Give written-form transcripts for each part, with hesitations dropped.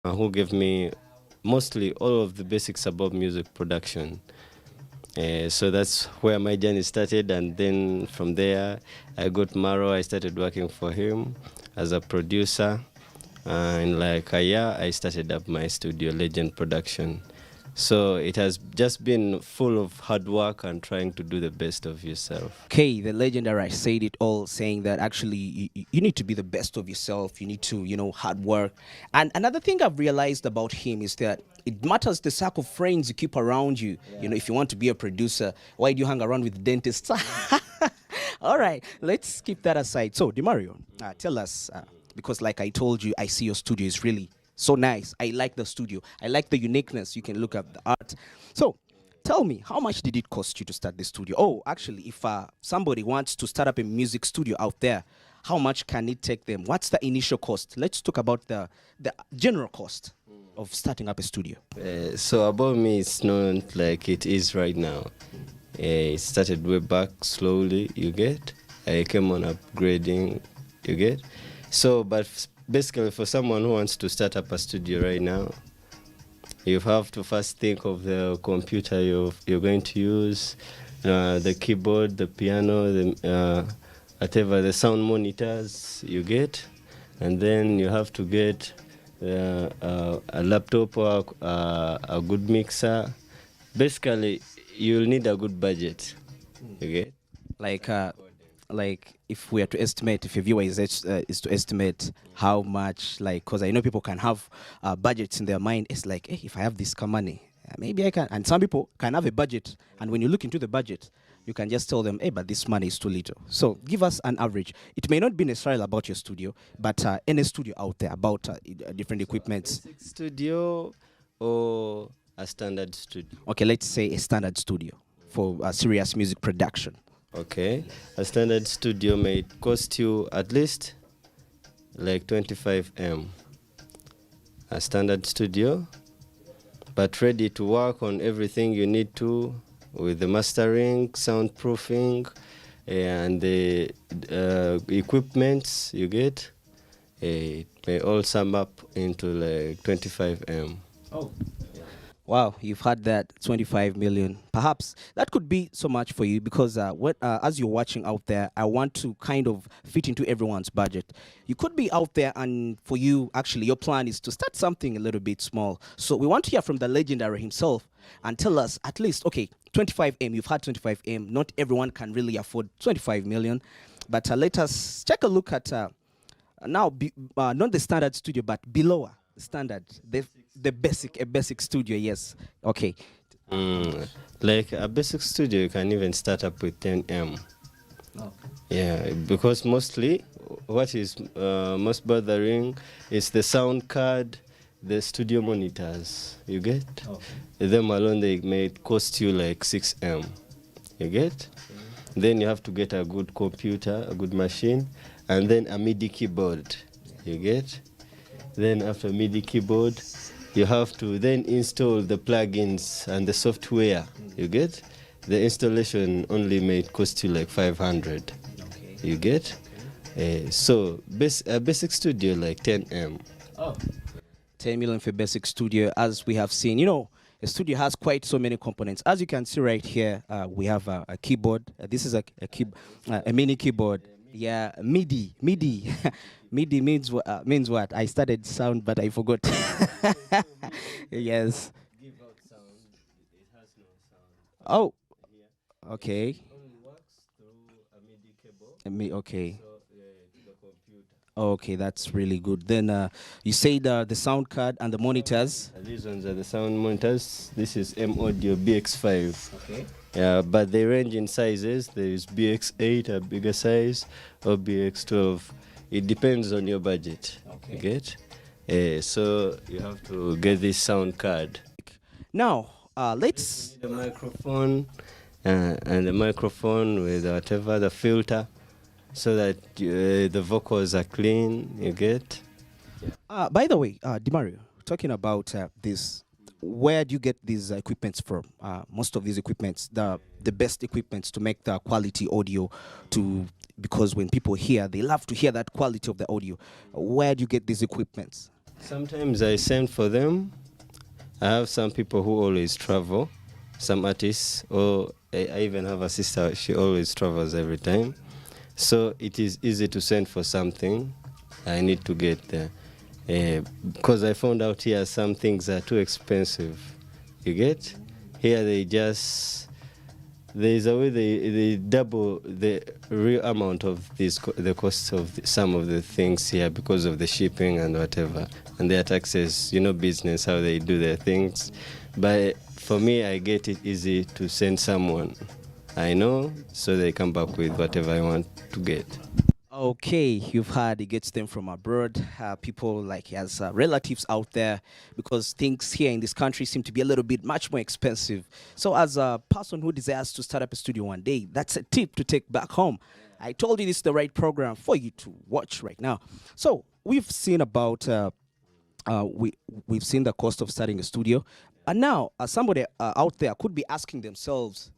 who gave me mostly all of the basics about music production. So that's where my journey started, and then from there I got Maro. I started working for him as a producer. In like a year, I started up my studio, Legend Production. So it has just been full of hard work and trying to do the best of yourself. Okay, the legendary said it all, saying that actually you need to be the best of yourself. You need to, hard work. And another thing I've realized about him is that it matters the circle of friends you keep around you. You know, if you want to be a producer, why do you hang around with dentists? All right, let's keep that aside. So, Demario, tell us, because like I told you, I see your studio is really so nice. I like the studio. I like the uniqueness. You can look at the art. So, tell me, how much did it cost you to start the studio? Oh, actually, if somebody wants to start up a music studio out there, how much can it take them? What's the initial cost? Let's talk about the general cost of starting up a studio. So about me, it's not like it is right now. It started way back slowly, you get. I came on upgrading, you get. So, but basically for someone who wants to start up a studio right now, you have to first think of the computer you're going to use, the keyboard, the piano, whatever, the sound monitors you get. And then you have to get a laptop or a good mixer. Basically, you'll need a good budget. Okay. Like, like if we are to estimate, if a viewer is to estimate how much, like, because I know people can have budgets in their mind. It's like, hey, if I have this kind of money, maybe I can. And some people can have a budget, and when you look into the budget, you can just tell them, hey, but this money is too little. So give us an average. It may not be necessarily about your studio, but any studio out there about different equipments. Studio or a standard studio? Okay, let's say a standard studio for serious music production. Okay. A standard studio may cost you at least like 25M. A standard studio, but ready to work on everything you need to with the mastering, soundproofing, and the equipments you get. It may all sum up into like 25M. Oh. Wow, you've had that 25 million. Perhaps that could be so much for you because as you're watching out there, I want to kind of fit into everyone's budget. You could be out there, and for you, actually, your plan is to start something a little bit small. So we want to hear from the legendary himself and tell us at least, okay, 25M, you've had 25M. Not everyone can really afford 25 million. But let us take a look at not the standard studio, but below standard, the basic studio. Yes, okay. Like a basic studio, you can even start up with 10M. Oh. Yeah, because mostly what is most bothering is the sound card, the studio monitors. You get? Okay. Them alone, they may cost you like 6M. You get? Okay. Then you have to get a good computer, a good machine, and then a MIDI keyboard. You get? Then after MIDI keyboard, you have to then install the plugins and the software. You get? The installation only may cost you like 500. Okay. You get? Okay. So a basic studio like 10M. Oh. 10 million for basic studio. As we have seen, a studio has quite so many components. As you can see right here, we have a keyboard. This is a mini keyboard. Yeah, MIDI. MIDI means what? I studied sound, but I forgot. Yes. Give out sound. It has no sound. Oh, okay. It only works through a MIDI cable. Okay. So the computer. Okay, that's really good. Then you say the sound card and the monitors. These ones are the sound monitors. This is M Audio BX5. Okay. Yeah, but they range in sizes. There is BX8, a bigger size, or BX12. It depends on your budget. Okay. You get? So you have to get this sound card. Now, let's... The microphone, and the microphone with whatever, the filter, so that the vocals are clean, you get? By the way, Demario, talking about this, where do you get these equipments from? Most of these equipments, the best equipments to make the quality audio because when people hear, they love to hear that quality of the audio. Where do you get these equipments? Sometimes I send for them. I have some people who always travel, some artists, or I even have a sister, she always travels every time. So it is easy to send for something. I need to get there. Because I found out here some things are too expensive. You get? Here they just, there's a way they double the real amount of the cost of some of the things here because of the shipping and whatever. And their taxes, business, how they do their things. But for me, I get it easy to send someone I know, so they come back with whatever I want to get. Okay, you've heard he gets them from abroad. People like he has relatives out there because things here in this country seem to be a little bit much more expensive. So, as a person who desires to start up a studio one day, that's a tip to take back home. I told you this is the right program for you to watch right now. So, we've seen about we've seen the cost of starting a studio, and now somebody out there could be asking themselves,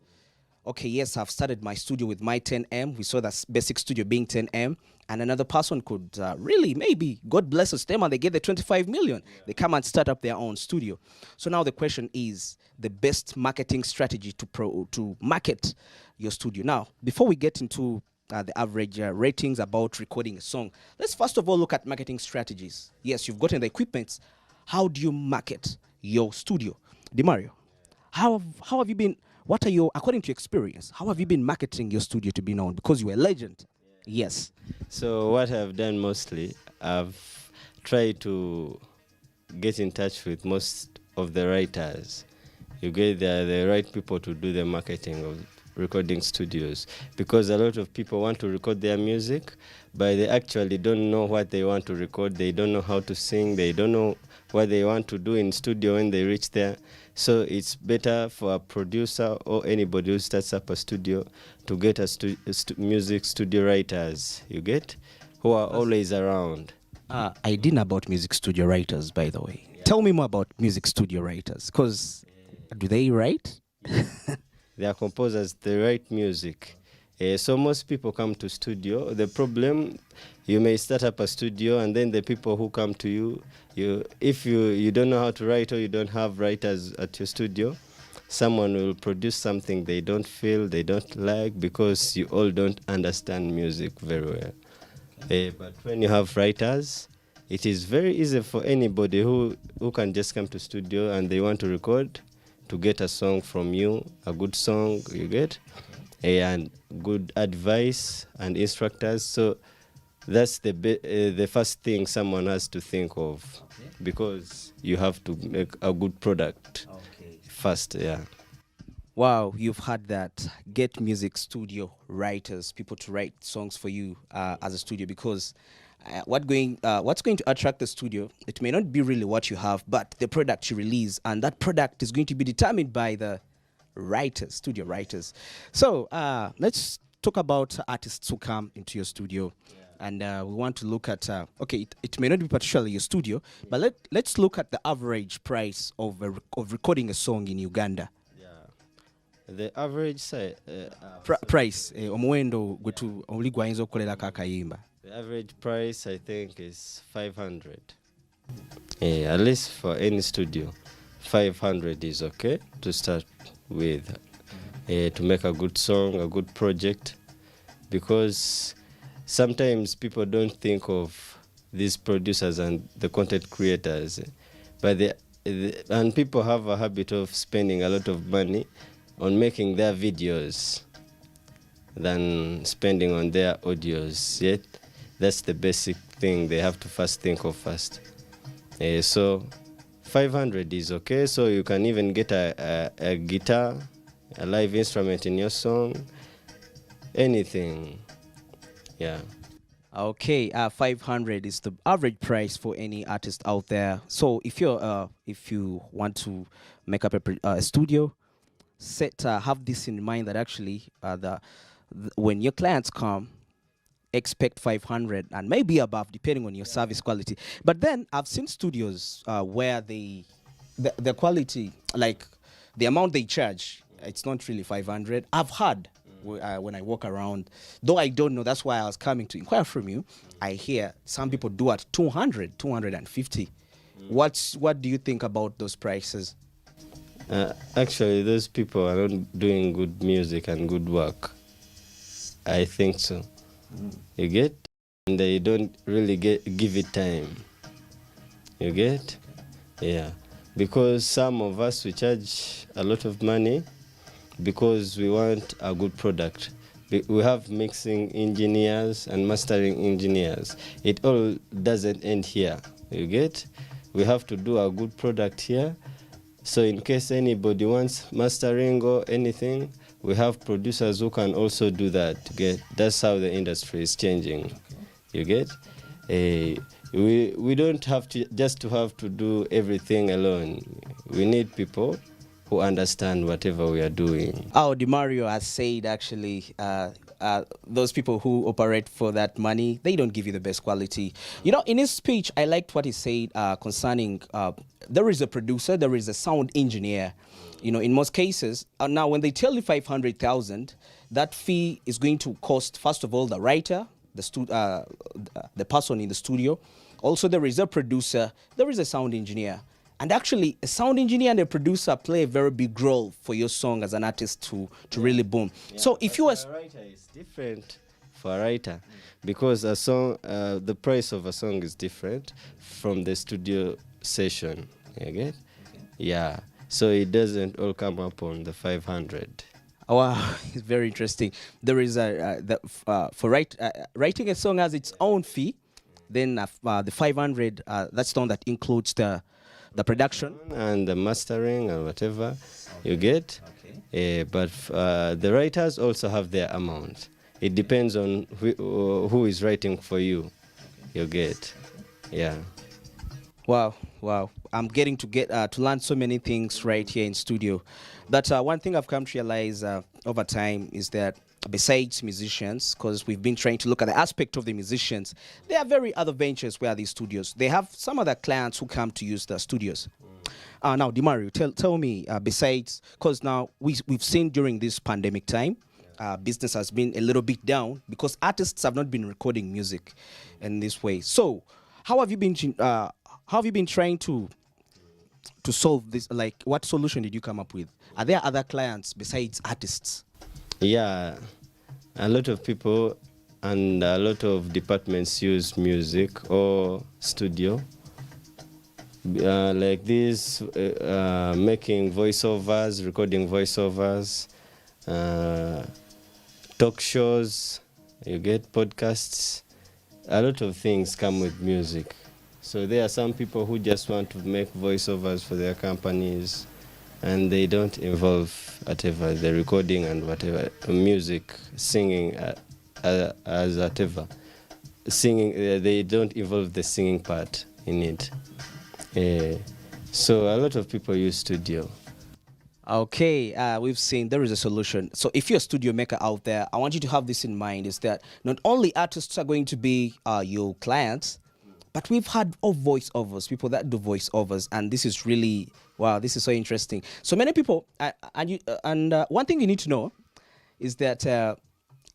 okay, yes, I've started my studio with my 10M. We saw that basic studio being 10M. And another person could really, maybe, God blesses them and they get the 25 million. They come and start up their own studio. So now the question is the best marketing strategy to market your studio. Now, before we get into the average ratings about recording a song, let's first of all look at marketing strategies. Yes, you've gotten the equipment. How do you market your studio? DeMario, how have you been? What are your, according to your experience, how have you been marketing your studio to be known? Because you're a legend. Yes. So what I've done mostly, I've tried to get in touch with most of the writers. You get the right people to do the marketing of recording studios, because a lot of people want to record their music, but they actually don't know what they want to record. They don't know how to sing. They don't know what they want to do in studio when they reach there. So it's better for a producer or anybody who starts up a studio to get music studio writers, you get, who are always around. I didn't know about music studio writers, by the way. Yeah. Tell me more about music studio writers, because do they write? They are composers, they write music. So most people come to studio. The problem, you may start up a studio and then the people who come to you, if you don't know how to write or you don't have writers at your studio, someone will produce something they don't feel, they don't like, because you all don't understand music very well. But when you have writers, it is very easy for anybody who can just come to studio and they want to record, to get a song from you, a good song, you get, and good advice and instructors. So that's the first thing someone has to think of, because you have to make a good product first. Yeah. Wow, you've heard that. Get music studio writers, people to write songs for you as a studio, because what's going to attract the studio, it may not be really what you have, but the product you release, and that product is going to be determined by the writers, studio writers. So let's talk about artists who come into your studio. And we want to look at, okay, it may not be particularly your studio, but let's look at the average price of recording a song in Uganda. The average price, omuwendo gwetu oli gwayinza okukolera akayimba. The average price, I think, is 500. At least for any studio, 500 is okay to start with, to make a good song, a good project, because sometimes people don't think of these producers and the content creators, but and people have a habit of spending a lot of money on making their videos than spending on their audios. Yet that's the basic thing they have to first think of first. So 500 is okay. So you can even get a guitar, a live instrument in your song, anything. Yeah. Okay, 500 is the average price for any artist out there. So if you want to make up a studio, have this in mind, that actually when your clients come, expect 500 and maybe above, depending on your service quality. But then I've seen studios where the quality, like the amount they charge, it's not really 500. I've heard when I walk around, though I don't know, that's why I was coming to inquire from you. I hear some people do at 200, 250. What do you think about those prices? Actually, those people are not doing good music and good work. I think so. You get? And they don't really give it time. You get? Yeah. Because some of us, we charge a lot of money because we want a good product. We have mixing engineers and mastering engineers. It all doesn't end here. You get? We have to do a good product here. So in case anybody wants mastering or anything, we have producers who can also do that. Get? That's how the industry is changing. You get? We don't have to have to do everything alone. We need people who understand whatever we are doing. Oh, DiMario has said actually, those people who operate for that money, they don't give you the best quality. You know, in his speech, I liked what he said concerning there is a producer, there is a sound engineer. You know, in most cases, now when they tell you 500,000, that fee is going to cost, first of all, the writer, the person in the studio. Also, there is a producer, there is a sound engineer. And actually, a sound engineer and a producer play a very big role for your song as an artist to really boom. Yeah, so if you were... a writer is different for a writer because a song, the price of a song is different from the studio session. You get? Yeah. So it doesn't all come up on the 500. Oh, wow, it's very interesting. There is for writing a song has its own fee. Then the 500, that's the one that includes the production and the mastering and whatever you get. But the writers also have their amount. It depends on who is writing for you. You get, yeah. Wow. I'm getting to learn so many things right here in studio. But one thing I've come to realize over time is that besides musicians, because we've been trying to look at the aspect of the musicians, there are very other ventures where these studios, they have some other clients who come to use the studios. Now, DiMario, tell me, besides, because now we've seen during this pandemic time, business has been a little bit down because artists have not been recording music in this way. So, how have you been trying to solve this? Like, what solution did you come up with? Are there other clients besides artists? Yeah, a lot of people and a lot of departments use music or studio. Like this, making voiceovers, recording voiceovers, talk shows, you get podcasts. A lot of things come with music. So there are some people who just want to make voiceovers for their companies and they don't involve whatever, the recording and whatever, music, singing as whatever. Singing, they don't involve the singing part in it. So a lot of people use studio. Okay, we've seen there is a solution. So if you're a studio maker out there, I want you to have this in mind, is that not only artists are going to be your clients, but we've had voiceovers, people that do voiceovers, and this is really, wow, this is so interesting. So many people, and one thing you need to know is that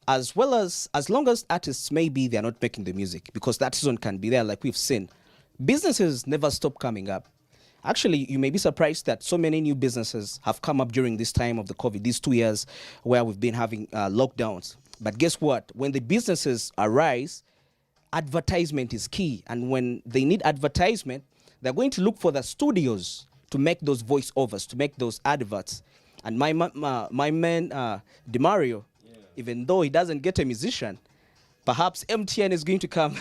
as long as artists, maybe they're not making the music, because that season can be there, like we've seen, businesses never stop coming up. Actually, you may be surprised that so many new businesses have come up during this time of the COVID, these 2 years where we've been having lockdowns. But guess what? When the businesses arise, advertisement is key. And when they need advertisement, they're going to look for the studios to make those voiceovers, to make those adverts. And my man, DiMario, even though he doesn't get a musician, perhaps MTN is going to come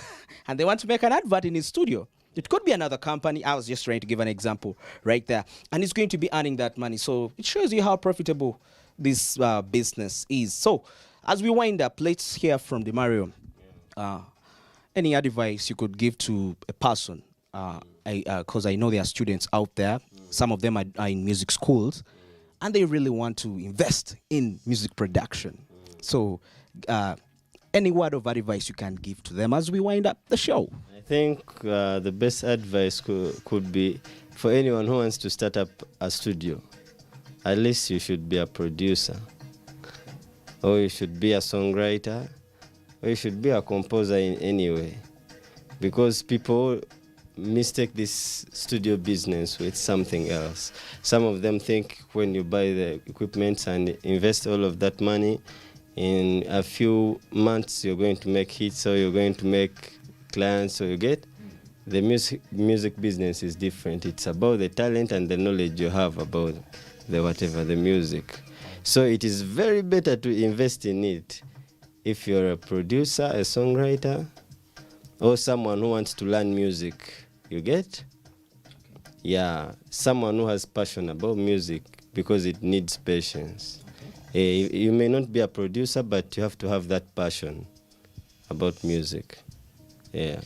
and they want to make an advert in his studio. It could be another company. I was just trying to give an example right there. And it's going to be earning that money. So it shows you how profitable this business is. So as we wind up, let's hear from DiMario. Any advice you could give to a person? Because I know there are students out there. Some of them are in music schools. And they really want to invest in music production. So any word of advice you can give to them as we wind up the show? I think the best advice could be for anyone who wants to start up a studio, at least you should be a producer, or you should be a songwriter, or you should be a composer in any way. Because people mistake this studio business with something else. Some of them think when you buy the equipment and invest all of that money, in a few months you're going to make hits or you're going to make clients. So you get the music business is different. It's about the talent and the knowledge you have about the whatever the music. So it is very better to invest in it if you're a producer, a songwriter, or someone who wants to learn music. You get? Yeah, someone who has passion about music because it needs patience. You may not be a producer, but you have to have that passion about music. Yeah.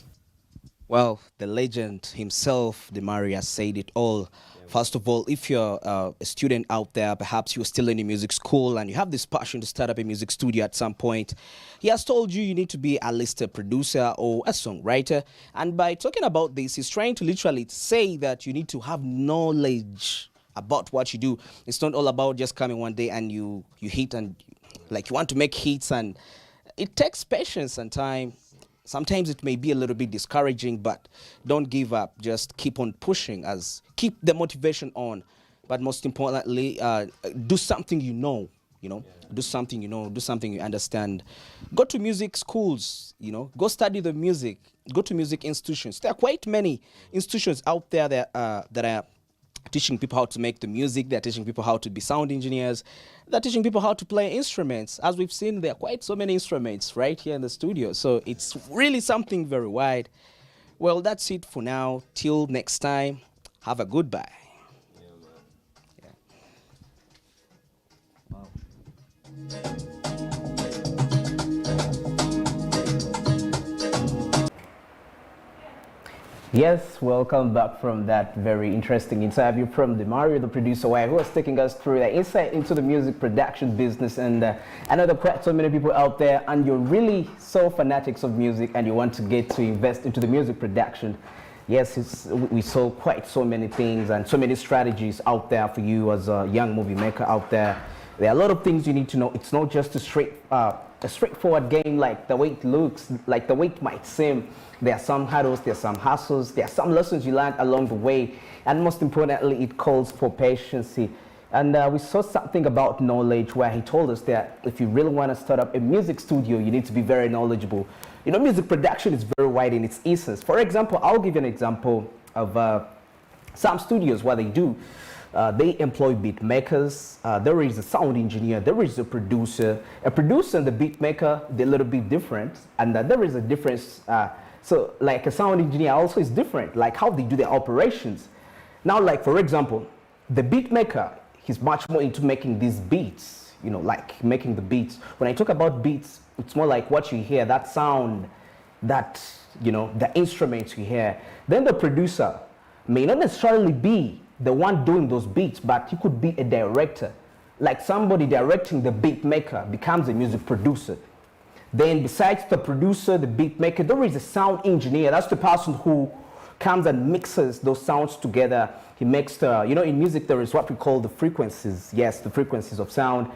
Well, the legend himself, Demario, has said it all. First of all, if you're a student out there, perhaps you're still in a music school and you have this passion to start up a music studio at some point, he has told you need to be at least a producer or a songwriter. And by talking about this, he's trying to literally say that you need to have knowledge about what you do. It's not all about just coming one day and you hit and like you want to make hits, and it takes patience and time. Sometimes it may be a little bit discouraging, but don't give up. Just keep on pushing, keep the motivation on. But most importantly, do something you know, do something you know, do something you understand. Go to music schools, go study the music, go to music institutions. There are quite many institutions out there that are teaching people how to make the music. They're teaching people how to be sound engineers. They're teaching people how to play instruments. As we've seen, there are quite so many instruments right here in the studio. So it's really something very wide. Well, that's it for now. Till next time, have a goodbye. Yeah. Wow. Yes, welcome back from that very interesting interview from Demario, the producer, who was taking us through the insight into the music production business. And I know there are quite so many people out there, and you're really so fanatics of music and you want to get to invest into the music production. Yes, we saw quite so many things and so many strategies out there for you as a young movie maker out there. There are a lot of things you need to know. It's not just a straightforward game like the way it looks, like the way it might seem. There are some hurdles, there are some hassles, there are some lessons you learned along the way, and most importantly, it calls for patience. And we saw something about knowledge where he told us that if you really want to start up a music studio, you need to be very knowledgeable. Music production is very wide in its essence. For example, I'll give you an example of some studios, what they do. They employ beat makers. There is a sound engineer. There is a producer. A producer and the beat maker, they're a little bit different, and there is a difference. So like a sound engineer also is different, like how they do their operations. Now, like for example, the beat maker, he's much more into making these beats, like making the beats. When I talk about beats, it's more like what you hear, that sound, that, the instruments you hear. Then the producer may not necessarily be the one doing those beats, but he could be a director. Like somebody directing the beat maker becomes a music producer. Then besides the producer, the beat maker, there is a sound engineer. That's the person who comes and mixes those sounds together. He makes the, in music there is what we call the frequencies. Yes, the frequencies of sound.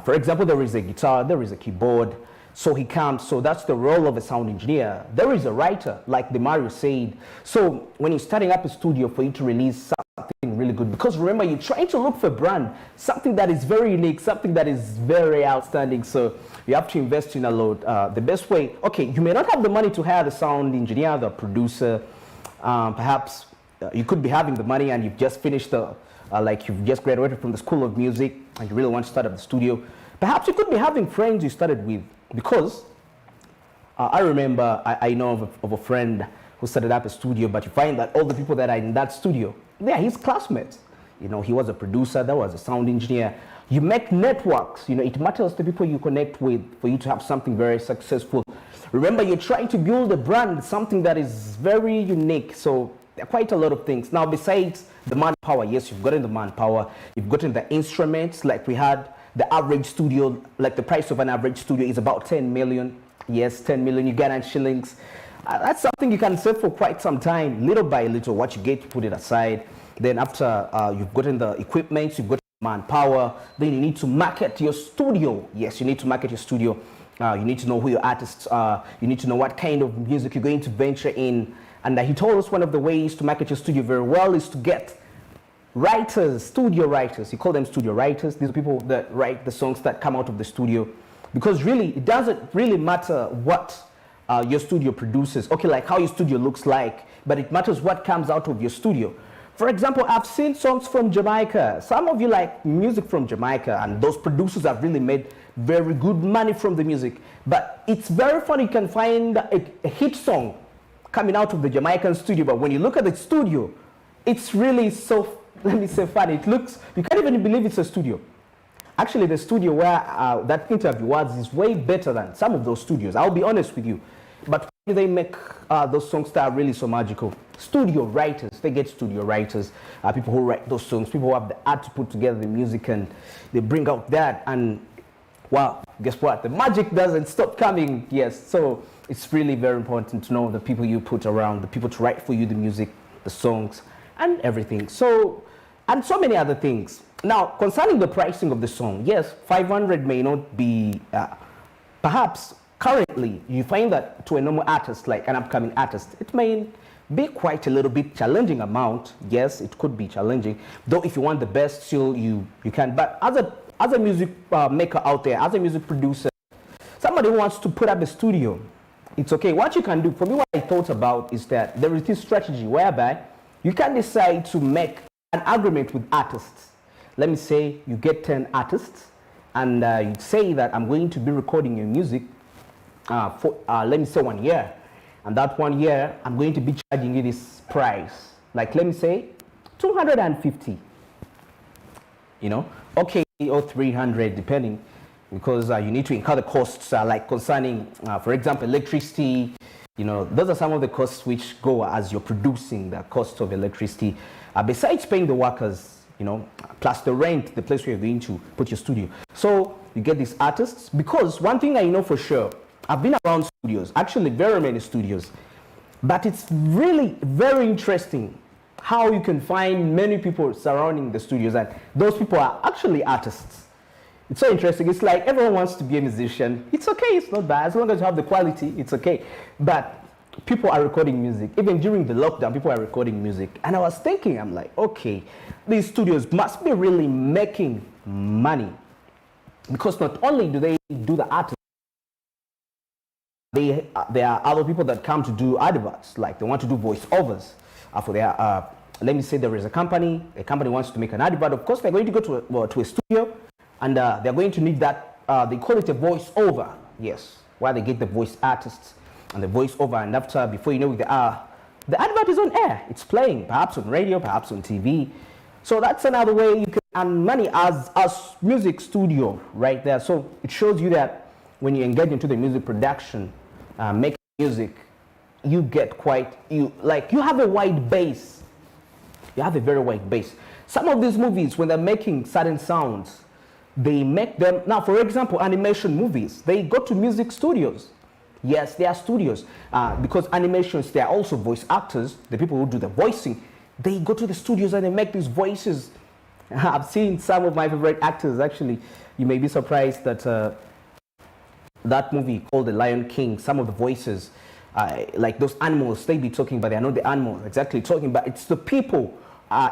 For example, there is a guitar, there is a keyboard. So he comes, so that's the role of a sound engineer. There is a writer, like Demario said. So when you're starting up a studio, for you to release something really good, because remember, you're trying to look for a brand, something that is very unique, something that is very outstanding. So you have to invest in a lot. The best way, okay, you may not have the money to hire the sound engineer, the producer. Perhaps you could be having the money and you've just finished like you've just graduated from the School of Music and you really want to start up the studio. Perhaps you could be having friends you started with, because I remember, I know of a friend who started up a studio, but you find that all the people that are in that studio, they are his classmates. He was a producer, there was a sound engineer. You make networks, it matters the people you connect with for you to have something very successful. Remember, you're trying to build a brand, something that is very unique. So there are quite a lot of things. Now, besides the manpower, yes, you've gotten the manpower, you've gotten the instruments, like we had the average studio, like the price of an average studio is about 10 million. Yes, 10 million Ugandan shillings. That's something you can save for quite some time, little by little. What you get, you put it aside. Then after you've gotten the equipment, you've got manpower, then you need to market your studio. Yes, you need to market your studio. You need to know who your artists are. You need to know what kind of music you're going to venture in. And he told us one of the ways to market your studio very well is to get writers, studio writers. He called them studio writers. These are people that write the songs that come out of the studio. Because really, it doesn't really matter what your studio produces. Okay, like how your studio looks like, but it matters what comes out of your studio. For example, I've seen songs from Jamaica. Some of you like music from Jamaica, and those producers have really made very good money from the music. But it's very funny, you can find a hit song coming out of the Jamaican studio, but when you look at the studio, it's really so, let me say, funny. It looks, you can't even believe it's a studio. Actually, the studio where that interview was is way better than some of those studios. I'll be honest with you. But why do they make those songs that are really so magical? Studio writers, they get studio writers, people who write those songs, people who have the art to put together the music, and they bring out that, and wow, guess what? The magic doesn't stop coming. Yes, so it's really very important to know the people you put around, the people to write for you the music, the songs, and everything. So, and so many other things. Now, concerning the pricing of the song, yes, 500 may not be, perhaps currently you find that to a normal artist, like an upcoming artist, it may be quite a little bit challenging amount. Yes, it could be challenging, though if you want the best, still you can. But as a music maker out there, as a music producer, somebody who wants to put up a studio, it's okay. What you can do, for me, what I thought about is that there is this strategy whereby you can decide to make an agreement with artists. Let me say you get 10 artists, and you say that I'm going to be recording your music for, let me say, 1 year. And that 1 year, I'm going to be charging you this price. Like, let me say, 250. You know, okay, or 300, depending, because you need to incur the costs, like concerning, for example, electricity. You know, those are some of the costs which go as you're producing, the cost of electricity. Besides paying the workers, you know, plus the rent, the place where you're going to put your studio. So you get these artists, because one thing I know for sure, I've been around studios, actually very many studios, but it's really very interesting how you can find many people surrounding the studios, and those people are actually artists. It's so interesting. It's like everyone wants to be a musician. It's okay, it's not bad. As long as you have the quality, it's okay. But people are recording music. Even during the lockdown, people are recording music. And I was thinking, I'm like, okay, these studios must be really making money. Because not only do they do the art, there are other people that come to do adverts, like they want to do voiceovers for their, let me say there is a company wants to make an advert. Of course, they're going to go to a studio, and they're going to need that, they call it a voiceover, yes, where they get the voice artists and the voiceover, and after, before you know it, the advert is on air, it's playing, perhaps on radio, perhaps on TV. So that's another way you can earn money as music studio right there. So it shows you that when you engage into the music production, making music, you get you have a wide base. You have a very wide base. Some of these movies, when they're making certain sounds, they make them, now for example, animation movies, they go to music studios. Yes, they are studios, because animations, they are also voice actors, the people who do the voicing, they go to the studios and they make these voices. I've seen some of my favorite actors, actually. You may be surprised that that movie called The Lion King, some of the voices, like those animals, they be talking, but they're not the animals exactly talking, but it's the people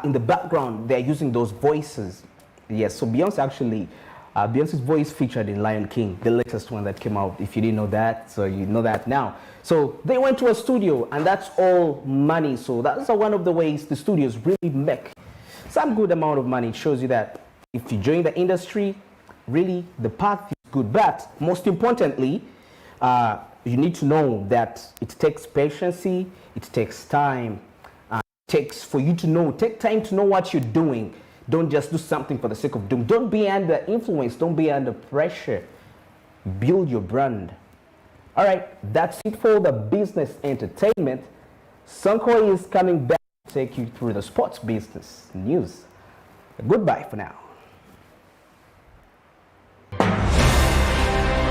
in the background, they're using those voices. Yes, so Beyonce's voice featured in Lion King, the latest one that came out. If you didn't know that, so you know that now. So they went to a studio, and that's all money. So that's one of the ways the studios really make some good amount of money. It shows you that if you join the industry, really the path is good. But most importantly, you need to know that it takes patience, it takes time, it takes for you to know, take time to know what you're doing. Don't just do something for the sake of doing. Don't be under influence, don't be under pressure. Build your brand. All right, that's it for the business entertainment. Sonko is coming back to take you through the sports business news. Goodbye for now.